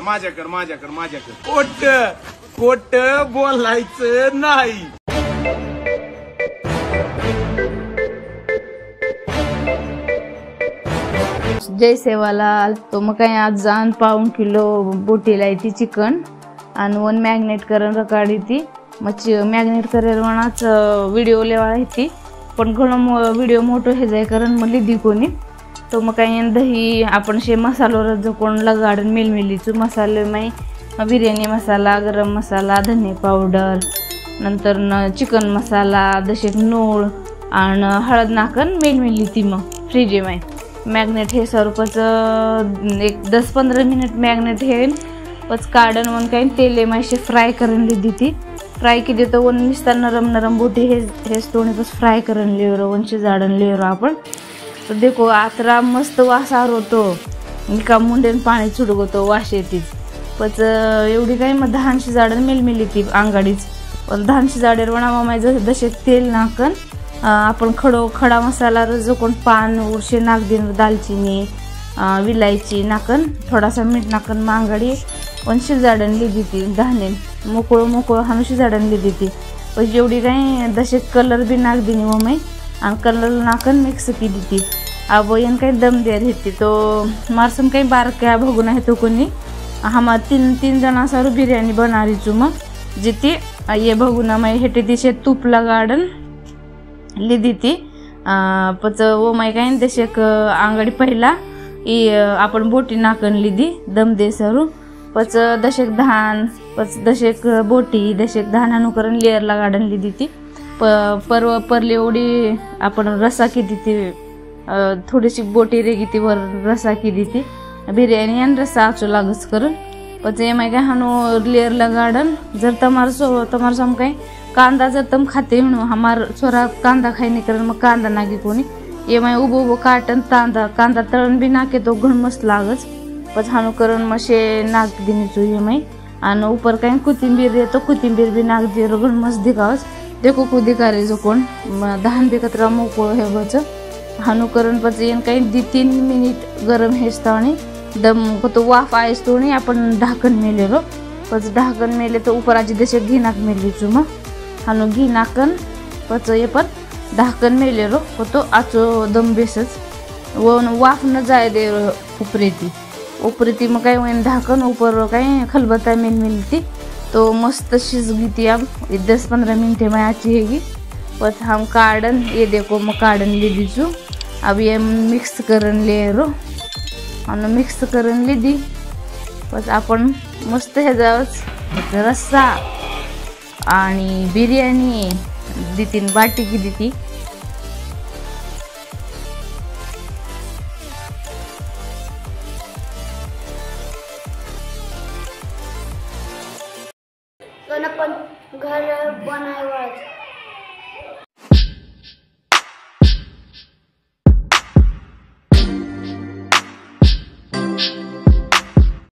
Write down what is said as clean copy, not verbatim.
माझ्याकडे खोट बोलायचं नाही। जय सेवाला तो मग काही आज जाण पाऊण किलो बोटी लायती चिकन आणि वन मॅग्नेट करून रकाडी ती मग मॅग्नेट करेल म्हणाच व्हिडिओ लेवा ती पण घणं व्हिडिओ मोठो हे जाय कारण मग लिदी कोणी तो मग काही दही आपण शे मसालो जो कोण लगाडन मिलमिलीचो मसाले माई बिर्याणी मसाला गरम मसाला धने पावडर नंतर चिकन मसाला दशेक नूळ आणि हळद नाकन मिलमिली ती मग फ्रीजे माई मॅग्नेट हे स्वरूपच एक 10-15 मिनिट मॅग्नेट हे पच काढन वन काही तेले मायशे फ्राय करून लिदी ती फ्राय केली तर वन निस्ता नरम बोटी हे तोणी पच फ्राय करून लिहिरो वनशे जाडन लिहिरो आपण तर देखो आतरा मस्त वास आरोतो का मुंडेन पाणी छुडगतो वास येतीच पच एवढी काही मग दहानशी जाडन मिलमिली ती अंगाडीच पण दहानशी जाडेर वणा मामाय जसे तेल नाकन आपण खडा मसाला जो कोण पान उरशे नाक दिन दालचिनी विलायची नाकन थोडासा मीठ नाकन मांगाडी वनशी जाडन लिदी ती दहाने मोकळं हानुशी जाडन लिदी ती पण जेवढी काही दशे कलर बी नाक दिनी मम्मी आणि कलर नाकन मिक्स केली ती आबोयन काही दम द्या घेतली तो मारसम काही बारक्या बघून आहे तो कोणी हा तीन जण सारू बिर्याणी बनारी चू मग जिथे ये बघून माई हेटे तिशे तूपला गार्डन लिदी ती पच वो माई काही दशेक अंगडी पहिला आपण बोटी नाकन लिदी दम दे सरू पच दशेक धान पच दशेक बोटी दशेक धान अनुकरण लेअरला गार्डन लिदी ती परली एवढी आपण रसा केली ती थोडीशी बोटी रेगी ती वर रसा केली ती बिर्याणी आणि रसा आचो लागच करून पच ये माय काय हानो लेअरला गार्डन जर तमार सम काही कांदा जर तम खाते म्हणून हमार छोरा कांदा खाई नाही कारण मग कांदा नागी कोणी ये माय उभो काटन कांदा तळण बी नाके तो घण मस्त लागच पच हानो करून मशे नाक दिनी चो ये माय आणि ऊपर काही कोथिंबीर येतो कोथिंबीर बी नाक दे घण मस्त दिखावच देखो कुदी करे जो कोण दहान बी कतरा मोकळो हे बच हानो करून पच येन काही 3 मिनिट गरम हेस्तावणी दम तो वाफ आयस तोणी आपण ढाकन मेलेलो पच ढाकन मेले तो ऊपर आजी देशे घी नाक मेली चु मग हानो घी नाकन पच ये पण ढाकन मेलेलो तो आचो दम बेसच वन वाफ न जाय दे उपरेती मग काही वन ढाकन ऊपर काही खलबत्ता मिलती तो मस्त शिजगी थी अब 10-15 मिनट में आची हैगी पच हम काड़न ये देखो मैं काड़न ले दीजू अब ये मिक्स करन ले रो आणि मिक्स करन ले दी पच आपण मस्त हे जावच रस्सा आणि बिर्याणी दितीन बाटी की दिती पण घर बनाए